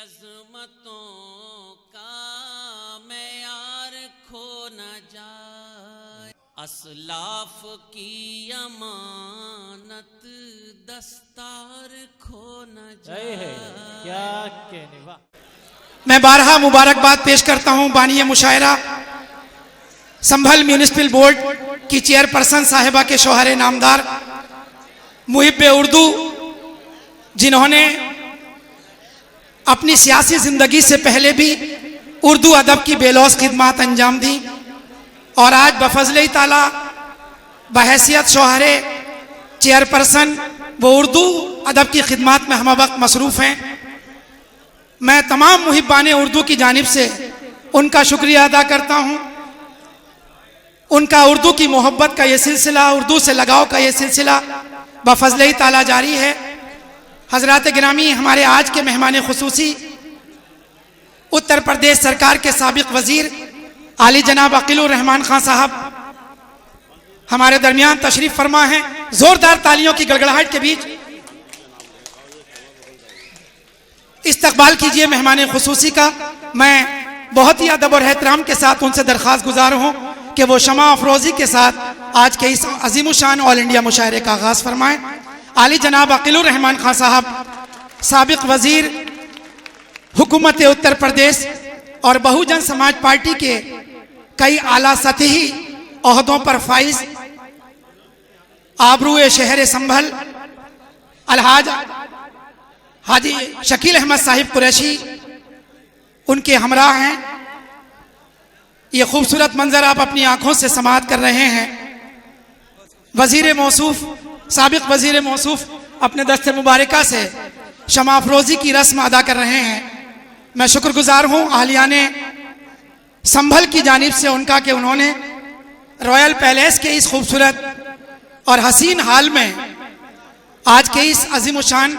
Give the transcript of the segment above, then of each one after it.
अज़मतों का मेयार खो न जाए, असलाफ की अमानत दस्तार खो न जाए। क्या कहने वाह। मैं बारहा मुबारकबाद पेश करता हूं बानिए मुशायरा संभल म्यूनिसिपल बोर्ड की चेयरपर्सन साहिबा के शौहरे नामदार मुहिब्बे उर्दू, जिन्होंने अपनी सियासी जिंदगी से पहले भी उर्दू अदब की बेलौस खिदमत अंजाम दी और आज बफजल ताला बहैसियत शौहरे चेयरपर्सन वो उर्दू अदब की खिदमत में हम वक्त मसरूफ़ हैं। मैं तमाम मुहिब्बान उर्दू की जानिब से उनका शुक्रिया अदा करता हूँ। उनका उर्दू की मोहब्बत का ये सिलसिला, उर्दू से लगाव का ये सिलसिला बफजल ताला जारी है। हजरात गिरामी, हमारे आज के मेहमान खुसूसी उत्तर प्रदेश सरकार के साबिक वजीर आली जनाब अकीलुर रहमान खान साहब हमारे दरमियान तशरीफ फरमा हैं। जोरदार तालियों की गड़गड़ाहट के बीच इस्तकबाल कीजिए मेहमान खुसूसी का। मैं बहुत ही अदब और एहतराम के साथ उनसे दरख्वास्त गुजार हूँ कि वो शमा अफरोज़ी के साथ आज के इस अजीमुशान ऑल इंडिया मुशायरे का आगाज़ फरमाएं। आली जनाब अकीलुर रहमान खान साहब साबिक वजीर हुकूमत उत्तर प्रदेश और बहुजन समाज पार्टी के कई आला सतही ओहदों पर फाइज, आबरूए शहर संभल अलहाज हाजी शकील अहमद साहिब कुरैशी उनके हमराह हैं। ये खूबसूरत मंजर आप अपनी आंखों से समाअत कर रहे हैं। वजीर मौसूफ, साबिक वजीर मौसूफ अपने दस्ते मुबारका से शमा अफरोज़ी की रस्म अदा कर रहे हैं। मैं शुक्रगुजार हूँ अहलियाने संभल की जानिब से उनका कि उन्होंने रॉयल पैलेस के इस खूबसूरत और हसीन हाल में आज के इस अजीमुशान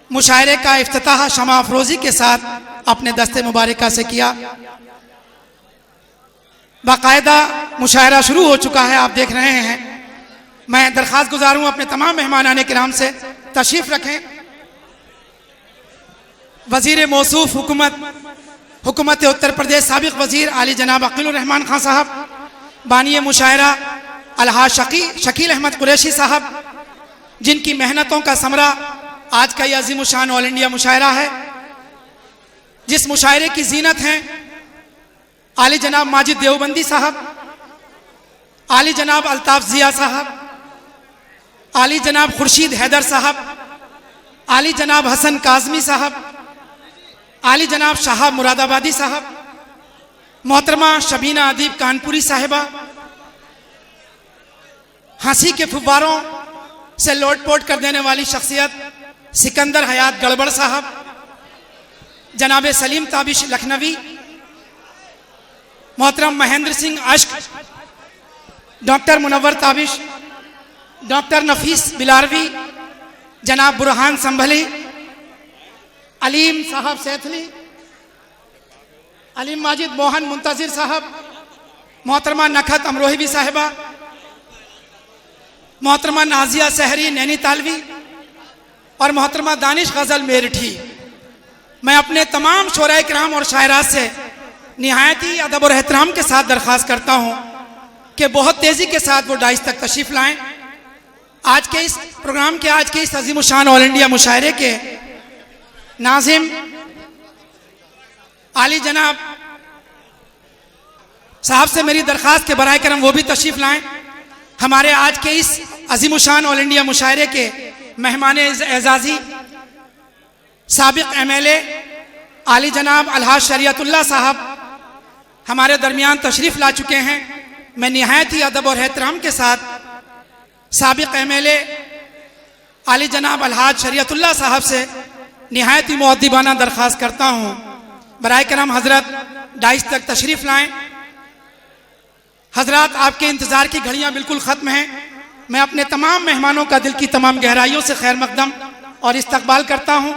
मुशायरे का इफ्तिताह शमा अफरोज़ी के साथ अपने दस्ते मुबारका से किया। बाकायदा मुशायरा शुरू हो चुका है, आप देख रहे हैं। मैं दरख्वास्त गुजार हूँ अपने तमाम मेहमानाने किराम से तशरीफ रखें। वजीर मौसूफ हुकूमत उत्तर प्रदेश साबिक वजीर आली जनाब अकीलुर रहमान खान साहब, बानिए मुशायरा अलहाज शकील अहमद कुरैशी साहब, जिनकी मेहनतों का समरा आज का ये अजीमुशान ऑल इंडिया मुशायरा है, जिस मुशायरे की जीनत हैं आली जनाब माजिद देवबंदी साहब, आली जनाब अल्ताफ जिया साहब, आली जनाब खुर्शीद हैदर साहब, आली जनाब हसन काजमी साहब, आली जनाब शाहब मुरादाबादी साहब, मोहतरमा शबीना अदीब कानपुरी साहिबा, हंसी के फुब्बारों से लोटपोट कर देने वाली शख्सियत सिकंदर हयात गड़बड़ साहब, जनाब सलीम ताबिश लखनवी, मोहतरम महेंद्र सिंह अश्क, डॉक्टर मुनव्वर ताबिश, डॉक्टर नफीस बिलारवी, जनाब बुरहान संभली, अलीम साहब सैथली, अलीम माजिद मोहन मुंतजिर साहब, मोहतरमा नखत अमरोही साहिबा, मोहतरमा नाजिया सहरी नैनीतालवी और मोहतरमा दानिश गजल मेरठी। मैं अपने तमाम शोराए किराम और शायरात से निहायत ही अदब और एहतराम के साथ दरख्वास्त करता हूँ कि बहुत तेज़ी के साथ वो डाइस तक तशरीफ़ लाएं। आज के इस प्रोग्राम के, आज के इस अजीमुशान ऑल इंडिया मुशायरे के नाज़िम आली जनाब साहब से मेरी दरख्वास्त के बराए करम वो भी तशरीफ़ लाएं। हमारे आज के इस अजीमुशान ऑल इंडिया मुशायरे के मेहमान एजाज़ी साबिक MLA आली जनाब अलहाज शरीयतुल्लाह साहब हमारे दरमियान तशरीफ़ ला चुके हैं। मैं निहायत ही अदब और एहतराम के साथ साबिक MLA आली जनाब अलहाज शरीयतुल्लाह साहब से निहायत ही मुअद्दिबाना दरख्वास्त करता हूँ, बराए करम हजरत डाइस तक तशरीफ़ लाएं। हजरत, आपके इंतज़ार की घड़ियाँ बिल्कुल ख़त्म हैं। मैं अपने तमाम मेहमानों का दिल की तमाम गहराइयों से खैर मकदम और इस्तकबाल करता हूँ।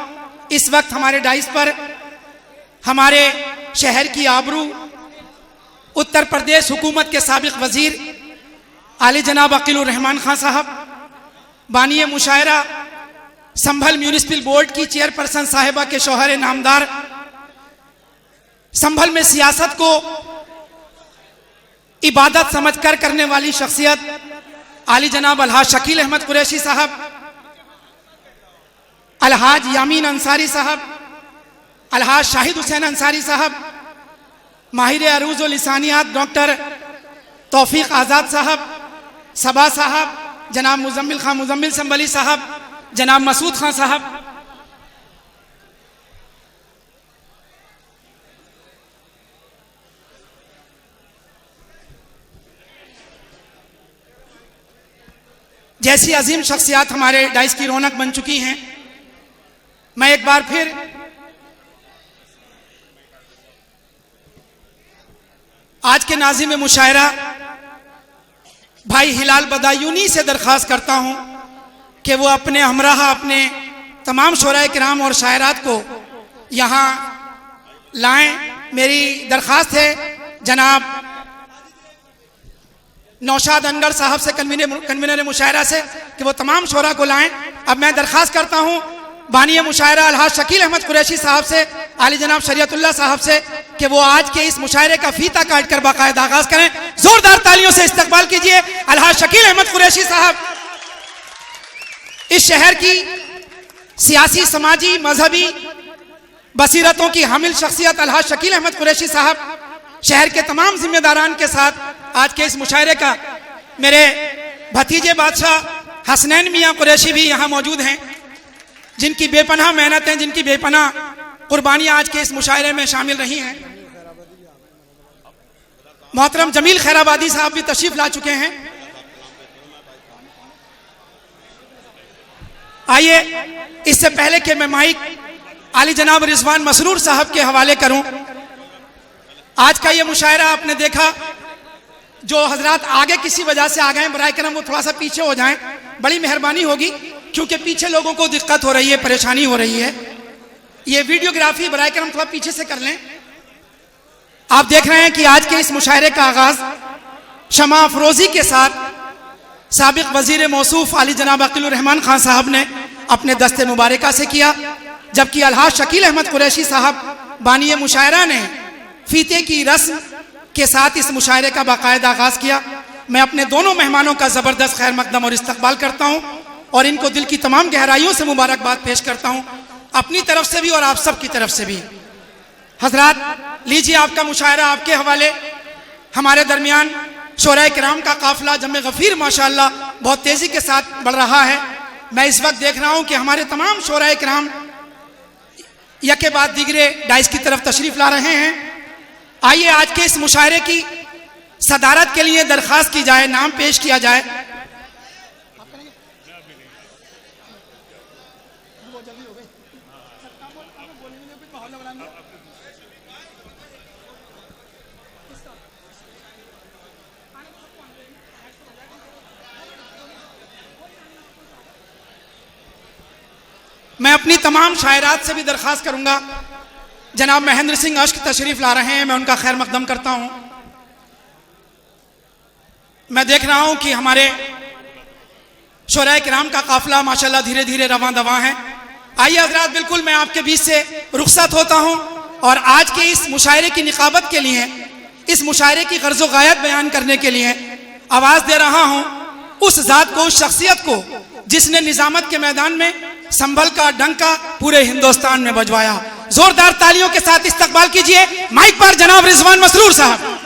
इस वक्त हमारे डाइस पर हमारे शहर की आबरू उत्तर प्रदेश हुकूमत के साबिक वजीर आली जनाब अकीलुर रहमान खान साहब, बानिए मुशायरा संभल म्यूनिसिपल बोर्ड की चेयरपर्सन साहिबा के शौहर नामदार, संभल में सियासत को इबादत समझकर करने वाली शख्सियत आली जनाब अलहाज शकील अहमद कुरैशी साहब, अलहाज यामीन अंसारी साहब, अलहाज शाहिद हुसैन अंसारी साहब, माहिर अरूज व लिसानियात डॉक्टर तौफीक आज़ाद साहब, सबा साहब, जनाब मुजम्मिल खान मुजम्मिल संभली साहब, जनाब मसूद खान साहब, जैसी अजीम शख्सियात हमारे डाइस की रौनक बन चुकी हैं। मैं एक बार फिर आज के नाज़िम मुशायरा भाई हिलाल बदायूनी से दरख्वास्त करता हूं कि वो अपने हमराह अपने तमाम शोराए किराम और शायरात को यहाँ लाएं। मेरी दरख्वास्त है जनाब नौशाद अनगर साहब से, कन्वीनर मुशायरा से, कि वो तमाम शोरा को लाएं। अब मैं दरख्वास्त करता हूँ बानी मुशायरा अलहाज शकील अहमद कुरैशी साहब से, आली जनाब शरीयतुल्लाह साहब से, कि वो आज के इस मुशायरे का फीता काट कर बाकायदा आगाज करें। जोरदार तालियों से इस्तकबाल कीजिए अलहाज शकील अहमद कुरैशी साहब। इस शहर की सियासी, समाजी, मजहबी बसीरतों की हामिल शख्सियत अलहाज शकील अहमद कुरैशी साहब शहर के तमाम जिम्मेदारान के साथ आज के इस मुशायरे का, मेरे भतीजे बादशाह हसनैन मियाँ कुरैशी भी यहाँ मौजूद हैं, जिनकी बेपनाह मेहनतें, जिनकी बेपनाह कुर्बानियाँ आज के इस मुशायरे में शामिल रही हैं। मोहतरम जमील खैराबादी साहब भी तशरीफ ला चुके हैं। आइए, इससे पहले कि मैं माइक आली जनाब रिजवान मसरूर साहब के हवाले करूं, आज का ये मुशायरा आपने देखा, जो हजरात आगे किसी वजह से आ गए बराए करम वो थोड़ा सा पीछे हो जाएं, बड़ी मेहरबानी होगी, क्योंकि पीछे लोगों को दिक्कत हो रही है, परेशानी हो रही है। ये वीडियोग्राफी बराए करम थोड़ा पीछे से कर लें। आप देख रहे हैं कि आज के इस मुशायरे का आगाज शमा अफरोजी के साथ साबिक वजीर मौसूफ आली जनाब अकील रहमान खान साहब ने अपने दस्ते मुबारका से किया, जबकि अलहाज शकील अहमद कुरैशी साहब बानी मुशायरा ने फीते की रस्म के साथ इस मुशायरे का बाकायदा आगाज किया। मैं अपने दोनों मेहमानों का जबरदस्त खैर मकदम और इस्तकबाल करता हूं और इनको दिल की तमाम गहराइयों से मुबारकबाद पेश करता हूं, अपनी तरफ से भी और आप सब की तरफ से भी। हजरात, लीजिए आपका मुशायरा आपके हवाले। हमारे दरमियान शोराए किराम का काफिला जमे गफीर माशाअल्लाह बहुत तेजी के साथ बढ़ रहा है। मैं इस वक्त देख रहा हूं कि हमारे तमाम शोराए किराम यके बाद दिगरे डाइस की तरफ तशरीफ ला रहे हैं। आइए आज के इस मुशायरे की सदारत के लिए दरख्वास्त की जाए, नाम पेश किया जाए। मैं अपनी तमाम शायरात से भी दरख्वास्त करूंगा, जनाब महेंद्र सिंह अश्क तशरीफ ला रहे हैं, मैं उनका खैर मकदम करता हूं। मैं देख रहा हूं कि हमारे शोराए किराम का काफिला माशाल्लाह धीरे धीरे रवां दवां है। आइए हजरात, बिल्कुल मैं आपके बीच से रुखसत होता हूं और आज के इस मुशायरे की निकाबत के लिए, इस मुशायरे की गर्ज़ो गायत बयान करने के लिए आवाज दे रहा हूं उस जात को, उस शख्सियत को जिसने निजामत के मैदान में संभल का डंका पूरे हिंदुस्तान में बजवाया। जोरदार तालियों के साथ इस्तकबाल कीजिए माइक पर जनाब रिजवान मसरूर साहब।